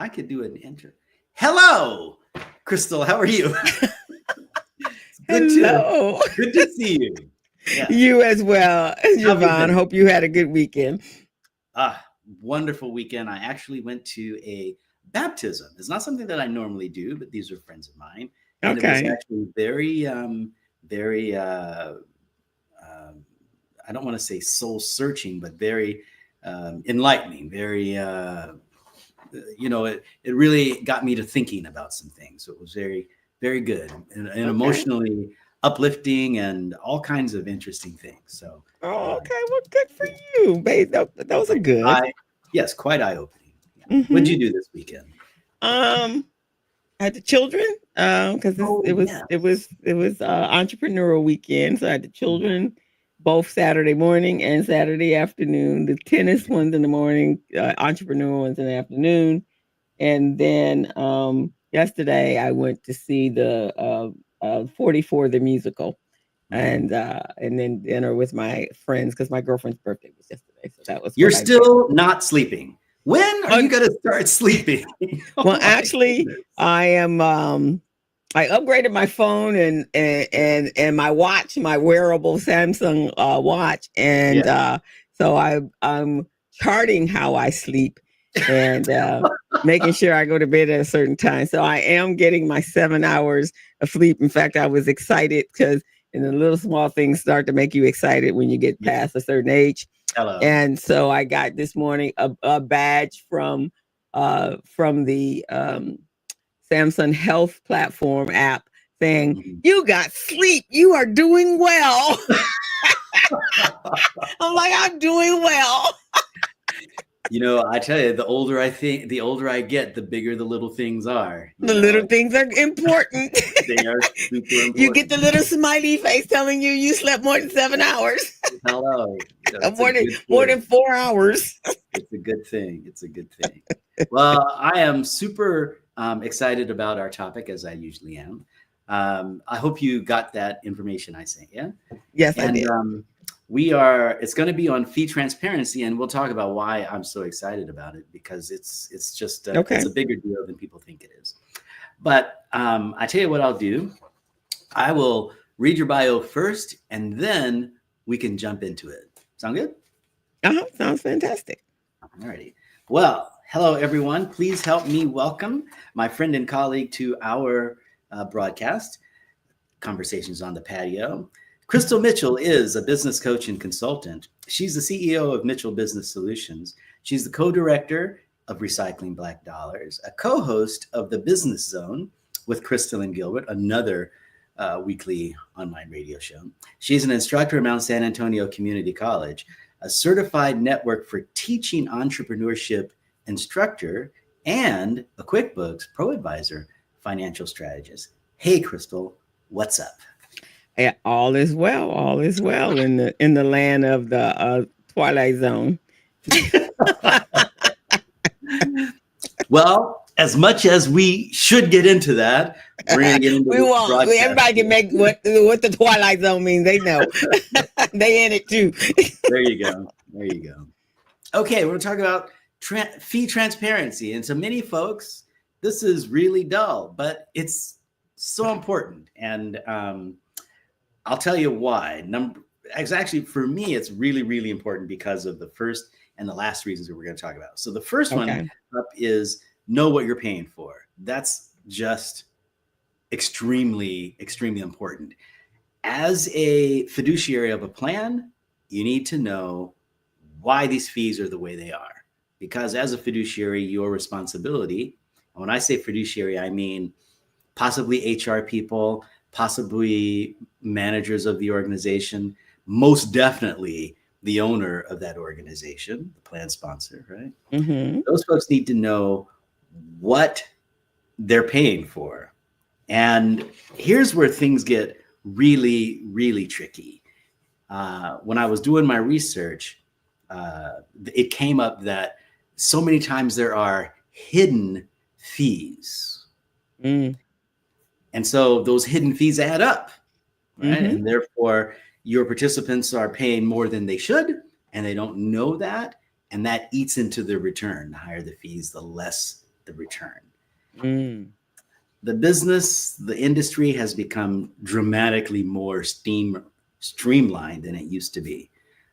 I could do an intro. Hello, Crystal. How are you? Hello. Good to see you. Yeah. You as well, How have you Jevon. been? Hope you had a good weekend. Ah, wonderful weekend. I actually went to a baptism. It's not something that I normally do, but these are friends of mine, and it was Okay. actually very. Um, I don't want to say soul searching, but very enlightening. Very. It really got me to thinking about some things. So it was very, very good and Okay. emotionally uplifting and all kinds of interesting things. So, Oh, uh, okay. Well, good for yeah, you, babe. Those are good. yes, quite eye opening. Yeah. What'd Mm-hmm. you do this weekend? Um, I had the children. Because Oh, it was yeah. it was it was entrepreneurial weekend, so I had the Mhm. children both Saturday morning and Saturday afternoon. The tennis ones in the morning, entrepreneur ones in the afternoon. And then yesterday I went to see the 44 the musical Mhm. and then dinner with my friends because my girlfriend's birthday was yesterday. So that was You're what I did. still not sleeping. When are Uh, you going to start sleeping? Oh well, my actually, goodness. I am. I upgraded my phone and my watch, my wearable Samsung watch, and Yeah. so I'm charting how I sleep and making sure I go to bed at a certain time. So I am getting my 7 hours of sleep. In fact, I was excited because and the little small things start to make you excited when you get Yeah. past a certain age. Hello. And so I got this morning a badge from the Samsung Health Platform app saying, Mhm. "You got sleep. You are doing well." I'm like, "I'm doing well." I tell you, the older I get, the bigger the little things are. The little things are important. They are super You get important. the little smiley face telling you slept more than 7 hours, Hello. It's a more than good more thing. than 4 hours. It's a good thing. It's a good thing. Well, I am super excited about our topic, as I usually am. I hope you got that information I sent you. Yes, I And did. it's going to be on fee transparency, and we'll talk about why I'm so excited about it because it's just it's Okay. a bigger deal than people think it is. But I tell you what I'll do. I will read your bio first, and then we can jump into it. Sound good? Sounds fantastic. Alrighty. Well, hello everyone. Please help me welcome my friend and colleague to our broadcast, Conversations on the Patio. Crystal Mitchell is a business coach and consultant. She's the CEO of Mitchell Business Solutions. She's the co-director of Recycling Black Dollars, a co-host of the Business Zone with Crystal and Gilbert, another weekly online radio show. She's an instructor at Mount San Antonio Community College, a certified network for teaching entrepreneurship instructor, and a QuickBooks Pro Advisor financial strategist. Hey, Crystal, what's up? Yeah, all is well. All is well in the land of the Twilight Zone. Well, as much as we should get into that, we're going to get into We this won't. broadcast. Everybody can make what the Twilight Zone means. They know. They in it too. There you go. There you go. Okay, we're going to talk about fee transparency. And to many folks, this is really dull, but it's so important. And I'll tell you why. Actually, for me, it's really, really important because of the first and the last reasons that we're going to talk about. So the first one Okay. up is know what you're paying for. That's just extremely, extremely important. As a fiduciary of a plan, you need to know why these fees are the way they are. Because as a fiduciary, your responsibility, and when I say fiduciary, I mean possibly HR people, possibly managers of the organization, most definitely the owner of that organization, the plan sponsor, right? Mm-hmm. Those folks need to know what they're paying for. And here's where things get really, really tricky. When I was doing my research, it came up that so many times there are hidden fees. Mm. And so those hidden fees add up, right? Mm-hmm. And therefore, your participants are paying more than they should, and they don't know that. And that eats into their return. The higher the fees, the less the return. Mm. The industry has become dramatically more streamlined than it used to be.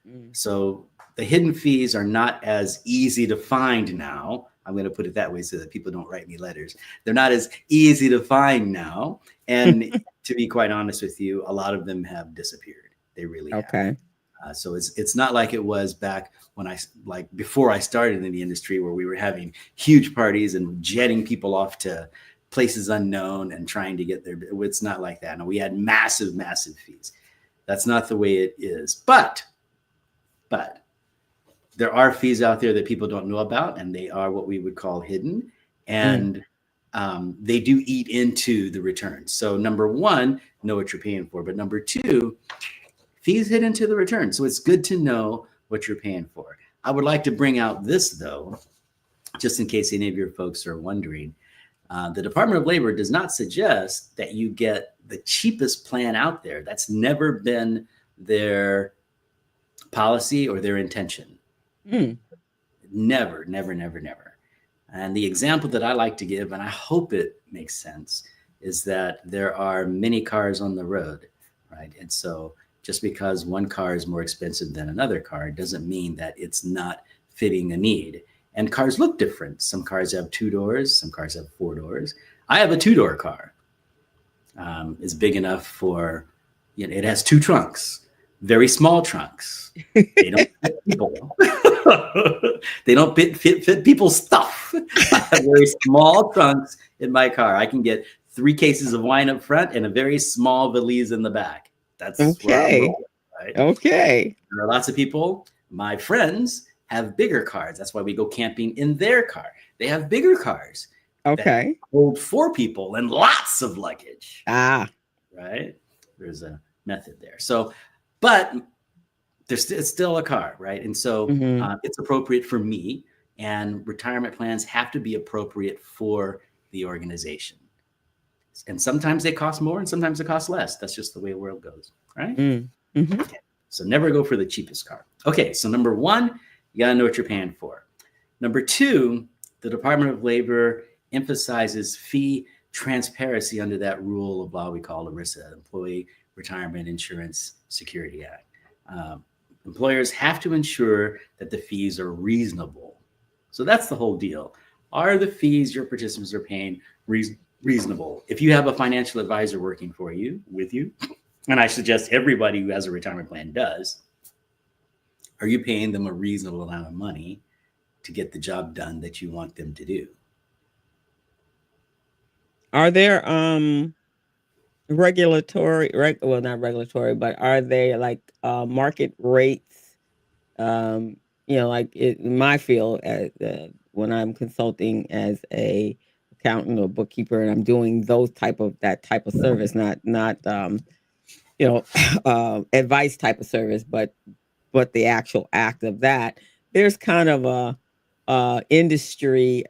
Mm. So the hidden fees are not as easy to find now. I'm going to put it that way so that people don't write me letters. They're not as easy to find now. And to be quite honest with you, a lot of them have disappeared. They really have. Okay. So it's not like it was back when before I started in the industry, where we were having huge parties and jetting people off to places unknown and trying to get there. It's not like that. No, we had massive, massive fees. That's not the way it is. But there are fees out there that people don't know about, and they are what we would call hidden. And they do eat into the returns. So number one, know what you're paying for. But number two, fees hit into the return. So it's good to know what you're paying for. I would like to bring out this, though, just in case any of your folks are wondering. The Department of Labor does not suggest that you get the cheapest plan out there. That's never been their policy or their intention. Mm. Never, never, never, never. And the example that I like to give, and I hope it makes sense, is that there are many cars on the road, right? And so just because one car is more expensive than another car doesn't mean that it's not fitting a need. And cars look different. Some cars have 2 doors, some cars have 4 doors. I have a 2-door car. It's big enough for, it has 2 trunks, very small trunks. They don't fit people. They don't fit people's stuff. I have very small trunks in my car. I can get 3 cases of wine up front and a very small valise in the back. That's where I'm rolling, right? Okay. There are lots of people, my friends, have bigger cars. That's why we go camping in their car. They have bigger cars. Okay. That hold 4 people and lots of luggage. Ah. Right? There's a method there. So, but it's still a car, right? And so it's appropriate for me, and retirement plans have to be appropriate for the organization. And sometimes they cost more and sometimes they cost less. That's just the way the world goes, right? Mm-hmm. Okay. So never go for the cheapest car. Okay, so number one, you got to know what you're paying for. Number two, the Department of Labor emphasizes fee transparency under that rule of law we call ERISA, Employee Retirement Insurance Security Act. Employers have to ensure that the fees are reasonable. So that's the whole deal. Are the fees your participants are paying reasonable? If you have a financial advisor working with you, and I suggest everybody who has a retirement plan does, are you paying them a reasonable amount of money to get the job done that you want them to do? Are there not regulatory, but are they like market rates? Like in my field, when I'm consulting as a accountant or bookkeeper, and I'm doing that type of service, not advice type of service, but the actual act of that. There's kind of a industry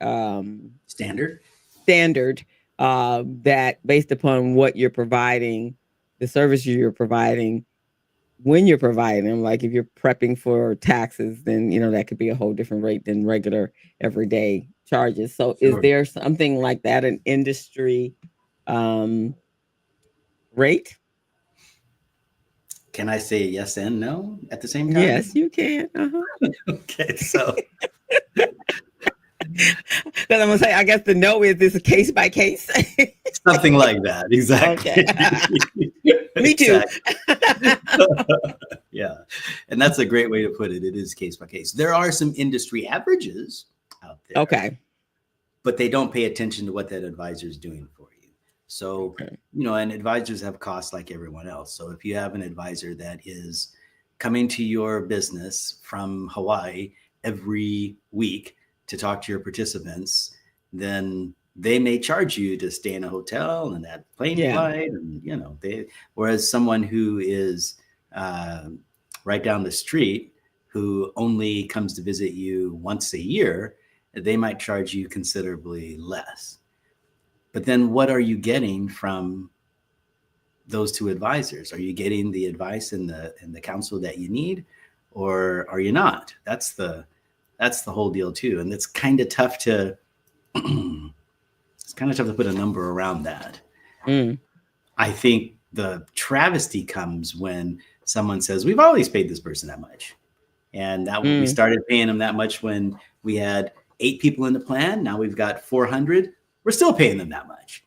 Standard that based upon what you're providing, the service you're providing, when you're providing them, like if you're prepping for taxes, then that could be a whole different rate than regular everyday charges. So Sure. Is there something like that, an industry rate? Can I say yes and no at the same time? Yes, you can. Okay, so because I'm gonna say, I guess the no is this a case by case. Something like that, exactly. Okay. Me too. Yeah, and that's a great way to put it. It is case by case. There are some industry averages out there. Okay. But they don't pay attention to what that advisor is doing for you. So, and advisors have costs like everyone else. So if you have an advisor that is coming to your business from Hawaii every week to talk to your participants, then they may charge you to stay in a hotel and that plane flight, and whereas someone who is right down the street, who only comes to visit you once a year, they might charge you considerably less. But then what are you getting from those two advisors? Are you getting the advice and the counsel that you need, or are you not? That's the whole deal too. And it's kind of tough to it's kind of tough to put a number around that. Mm, I think the travesty comes when someone says, we've always paid this person that much. And that we mm. started paying them that much when we had 8 people in the plan. Now we've got 400. We're still paying them that much.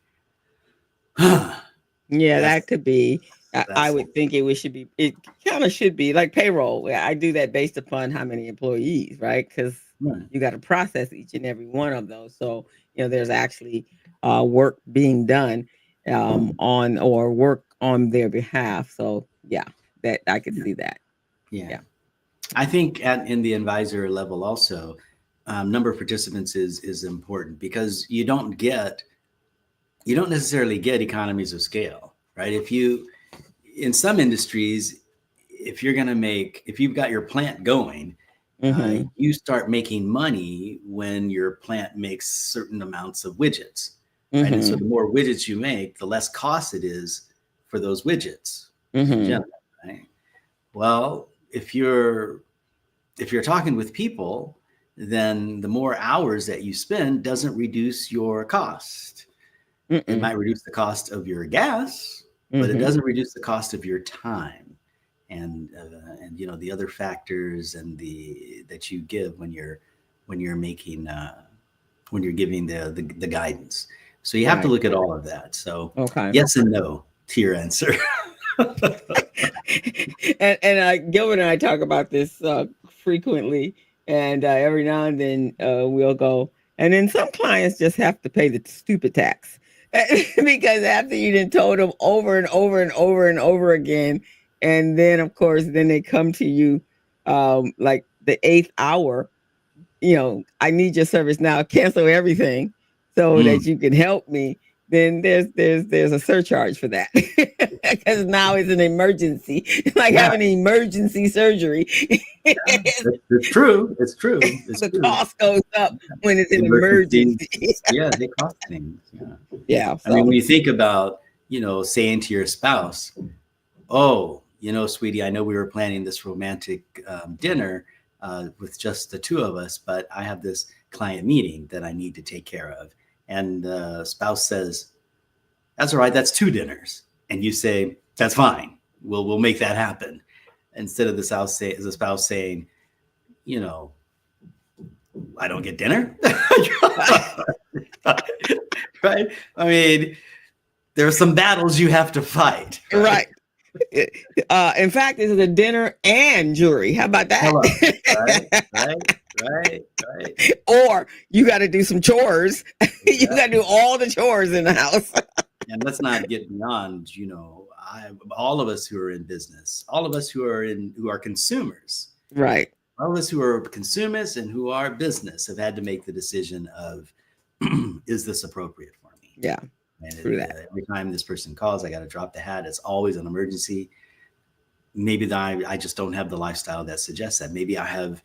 Yeah, that's that could be. I that's would think should be. It kind of should be like payroll. I do that based upon how many employees, right? Because right. you got to process each and every one of those. So there's actually work being done on or work on their behalf. So yeah, that I could Yeah. see that. Yeah. Yeah. I think in the advisor level also, number of participants is important because you don't necessarily get economies of scale, right? If you in some industries, if you've got your plant going, Mm-hmm. you start making money when your plant makes certain amounts of widgets, right? And so Mm-hmm. the more widgets you make, the less cost it is for those widgets in Mm-hmm. general, right? Well, if you're talking with people, then the more hours that you spend doesn't reduce your cost. It Mm-mm. might reduce the cost of your gas, but it Mm-hmm. doesn't reduce the cost of your time and the other factors and the that you give when you're making when you're giving the guidance. So you have to Right. look at all of that. So Okay. yes and no to your answer. And Gilbert and I talk about this frequently, and every now and then we'll go. And then some clients just have to pay the stupid tax because after you done told them over and over and over and over again, and then of course then they come to you like the eighth hour. I need your service now. Cancel everything so Mm, that you can help me. Then there's a surcharge for that because now it's an emergency, like yeah, having an emergency surgery. it's true. It's true. It's The true. cost goes up when it's an Emergencies, emergency. yeah, they cost things. Yeah. Yeah. I mean, So when you think about, saying to your spouse, oh, sweetie, I know we were planning this romantic dinner with just the two of us, but I have this client meeting that I need to take care of. And the spouse says, that's all right, that's 2 dinners. And you say, that's fine. We'll make that happen. Instead of the spouse saying, you know, I don't get dinner. Right? I mean, there are some battles you have to fight, right? right. In fact, this is a dinner and jury. How about that? Hello. Right, right. Or you got to do some chores. You got to Exactly. do all the chores in the house. And let's not get beyond, all of us who are in business, all of us who are consumers, Right. all of us who are consumers and who are business have had to make the decision of, is this appropriate for me? Yeah. And True that. every time this person calls, I got to drop the hat. It's always an emergency. Maybe I just don't have the lifestyle that suggests that. Maybe I have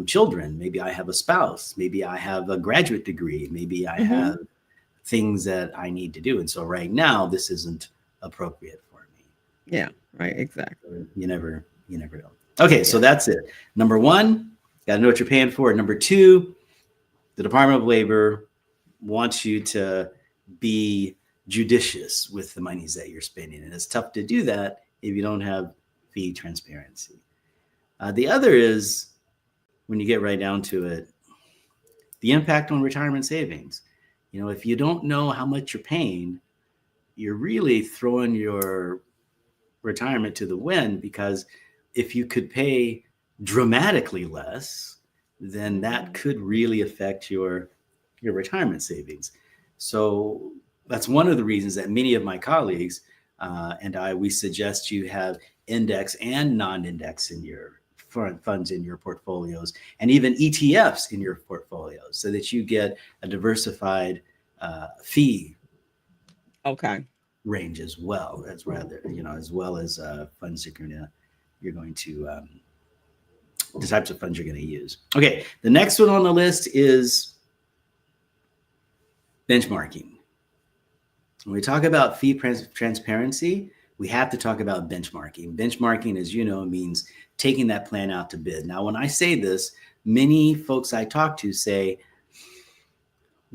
children. Maybe I have a spouse. Maybe I have a graduate degree. Maybe I Mm-hmm. have things that I need to do. And so right now, this isn't appropriate for me. Yeah. Right. Exactly. You never know. Okay, so Yeah. that's it. Number one, got to know what you're paying for. Number two, the Department of Labor wants you to be judicious with the monies that you're spending. And it's tough to do that if you don't have fee transparency. The other is, when you get right down to it, the impact on retirement savings. If you don't know how much you're paying, you're really throwing your retirement to the wind, because if you could pay dramatically less, then that could really affect your retirement savings. So that's one of the reasons that many of my colleagues and we suggest you have index and non-index in your funds in your portfolios, and even ETFs in your portfolios, so that you get a diversified fee Okay. range as well as well as funds you're going to the types of funds you're going to use. Okay, the next one on the list is benchmarking. When we talk about fee transparency, we have to talk about benchmarking. Benchmarking, as you know, means taking that plan out to bid. Now, when I say this, many folks I talk to say,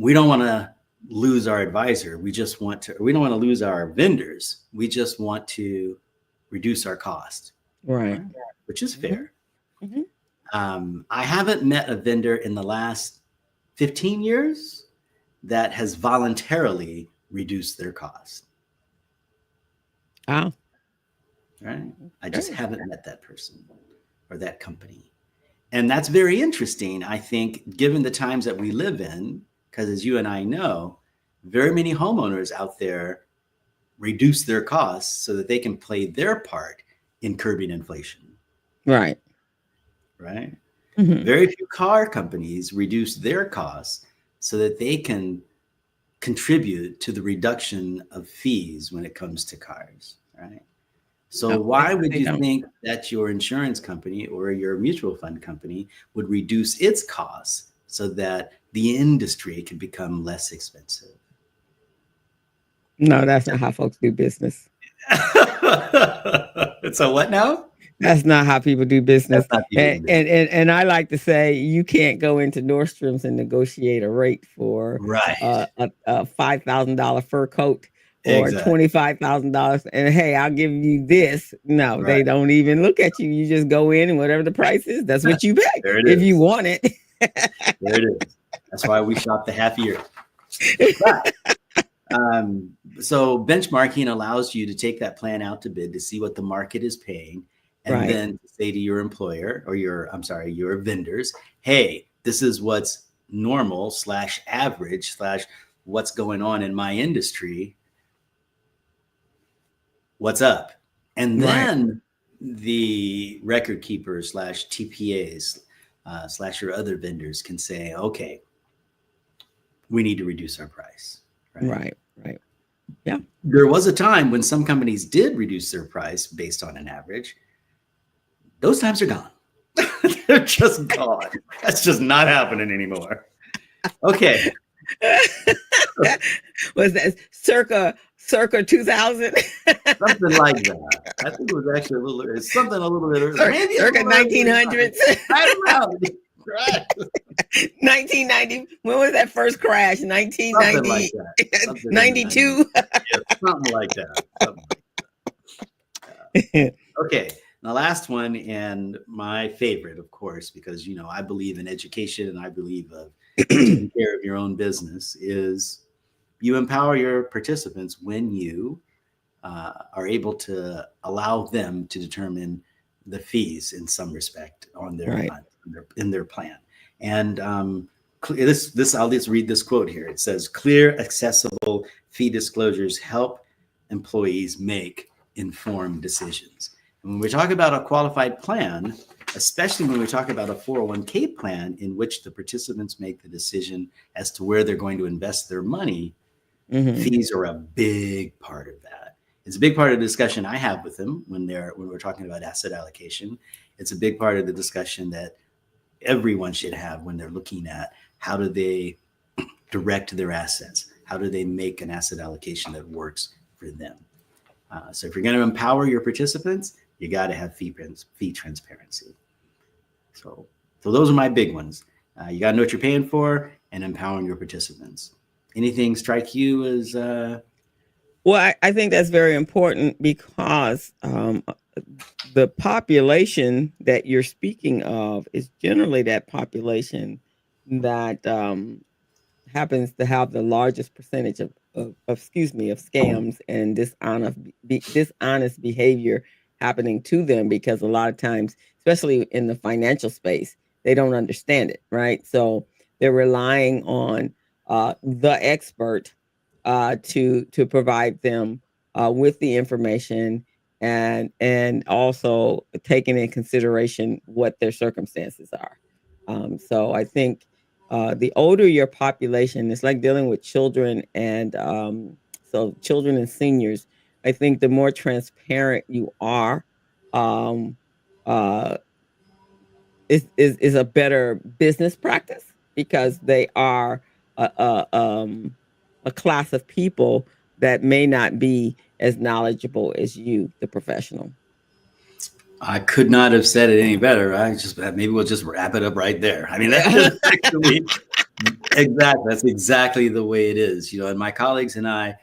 we don't want to lose our advisor. We don't want to lose our vendors. We just want to reduce our cost, Right. which is fair. Mm-hmm. I haven't met a vendor in the last 15 years that has voluntarily reduced their cost. Oh. Right? I just haven't met that person or that company. And that's very interesting, I think, given the times that we live in, because as you and I know, very many homeowners out there reduce their costs so that they can play their part in curbing inflation. Right. Right? Mm-hmm. Very few car companies reduce their costs so that they can contribute to the reduction of fees when it comes to cars. Right? So why would you think that your insurance company or your mutual fund company would reduce its costs so that the industry can become less expensive? No, that's not how folks do business. So what now? That's not how people do business. That's not people do business. And I like to say you can't go into Nordstrom's and negotiate a rate for Right. a $5,000 fur coat or Exactly. $25,000 and hey, I'll give you this. No, Right. they don't even look at you. You just go in and whatever the price is, that's what you pay There it if is. you want it. There it is. That's why we shop the half year. But, so benchmarking allows you to take that plan out to bid to see what the market is paying, and Right. then say to your employer or your vendors, hey, this is what's normal / average / what's going on in my industry. What's up? And then the record keepers / TPAs / your other vendors can say, okay, we need to reduce our price. Right. Yeah. There was a time when some companies did reduce their price based on an average. Those times are gone. They're just gone. That's just not happening anymore. Okay. Was that circa 2000? Something like that. I think it was actually something a little bit earlier. Maybe circa 1900s. Right around. Right. 1990. When was that first crash? 1990. Something like that. 92. Yeah, something like that. Okay. The last one, and my favorite, of course, because I believe in education and I believe of taking care of your own business, is you empower your participants when you are able to allow them to determine the fees in some respect on their in their plan. And this I'll just read this quote here. It says, "Clear, accessible fee disclosures help employees make informed decisions." And when we talk about a qualified plan, especially when we talk about a 401k plan in which the participants make the decision as to where they're going to invest their money, fees are a big part of that. It's a big part of the discussion I have with them when we're talking about asset allocation. It's a big part of the discussion that everyone should have when they're looking at how do they direct their assets? How do they make an asset allocation that works for them? So if you're going to empower your participants, you got to have fee transparency. So those are my big ones. You got to know what you're paying for and empowering your participants. Anything strike you as? Well, I think that's very important because the population that you're speaking of is generally that population that happens to have the largest percentage of scams and dishonest behavior happening to them, because a lot of times, especially in the financial space, they don't understand it, right? So they're relying on the expert to provide them with the information and also taking in consideration what their circumstances are. So I think the older your population, it's like dealing with children and so children and seniors. I think the more transparent you are, um, uh, is a better business practice, because they are a class of people that may not be as knowledgeable as you, the professional. I could not have said it any better. Maybe we'll just wrap it up right there. I mean, that's just actually Exactly. That's exactly the way it is. And my colleagues and I,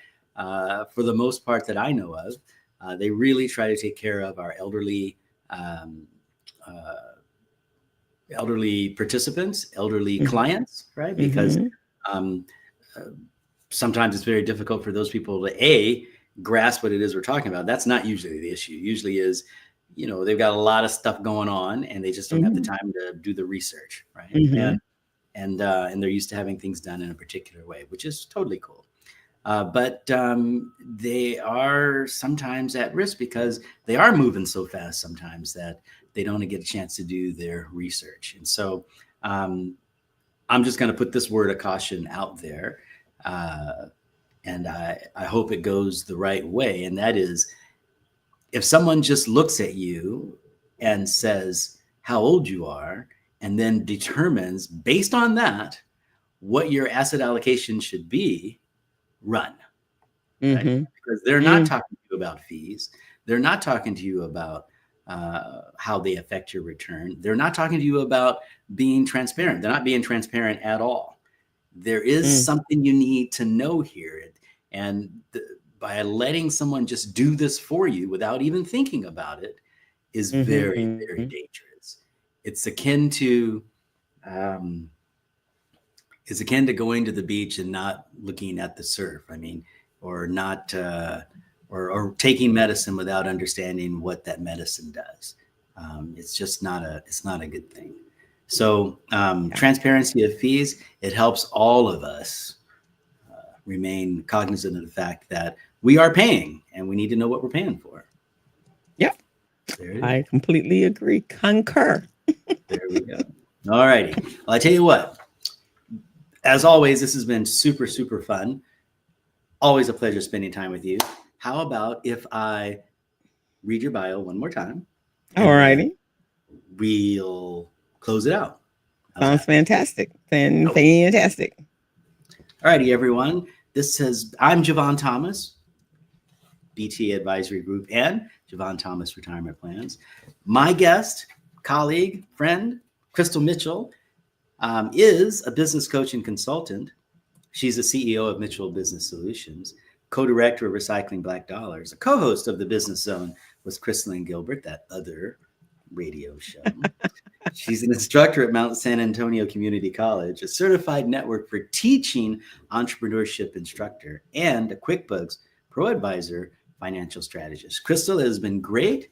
for the most part that I know of, they really try to take care of our um, uh, elderly participants, elderly clients, right? Because Mm-hmm. um, uh, sometimes it's very difficult for those people to grasp what it is we're talking about. That's not usually the issue. Usually is, they've got a lot of stuff going on and they just don't have the Mm-hmm. time to do the research, right? Mm-hmm. And they're used to having things done in a particular way, which is totally cool. But they are sometimes at risk because they are moving so fast sometimes that they don't get a chance to do their research. And so um, I'm just going to put this word of caution out there. Uh, and I hope it goes the right way. And that is, if someone just looks at you and says how old you are, and then determines based on that what your asset allocation should be, run, right? Mm-hmm. Because they're not Mm-hmm. talking to you about fees. They're not talking to you about how they affect your return. They're not talking to you about being transparent. They're not being transparent at all. There is something you need to know here. And by letting someone just do this for you without even thinking about it is very, Mm-hmm. very dangerous. It's akin to um, going to the beach and not looking at the surf. I mean, or not, or taking medicine without understanding what that medicine does. It's just not a good thing. So Yeah. transparency of fees, it helps all of us remain cognizant of the fact that we are paying and we need to know what we're paying for. Yep. There it is. I completely agree. Concur. There we go. All righty. Well, I tell you what, as always, this has been super, super fun. Always a pleasure spending time with you. How about if I read your bio one more time All and then righty. we'll close it out? How's Sounds that? fantastic. Oh, Fantastic. all righty, everyone. I'm Jevon Thomas, BT Advisory Group and Jevon Thomas Retirement Plans. My guest, colleague, friend, Crystal Mitchell, is a business coach and consultant. She's the CEO of Mitchell Business Solutions, co-director of Recycling Black Dollars, a co-host of the Business Zone with Crystal and Gilbert, that other radio show. She's an instructor at Mount San Antonio Community College, a certified network for teaching entrepreneurship instructor, and a QuickBooks Pro Advisor financial strategist. Crystal, it has been great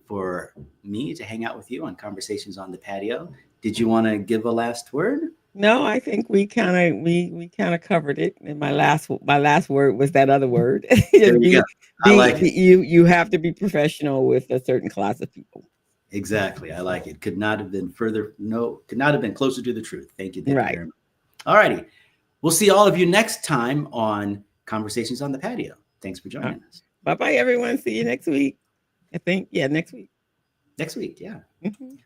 for me to hang out with you on Conversations on the Patio. Did you want to give a last word? No, I think we kind of covered it. And my last word was that other word. There Just you go. be I like be it. you have to be professional with a certain class of people. Exactly. I like it. Could not have been further. No, could not have been closer to the truth. Thank you. Thank you Right. very much. All righty. We'll see all of you next time on Conversations on the Patio. Thanks for joining us. Bye bye everyone. See you next week. I think next week. Next week. Yeah. Mhm.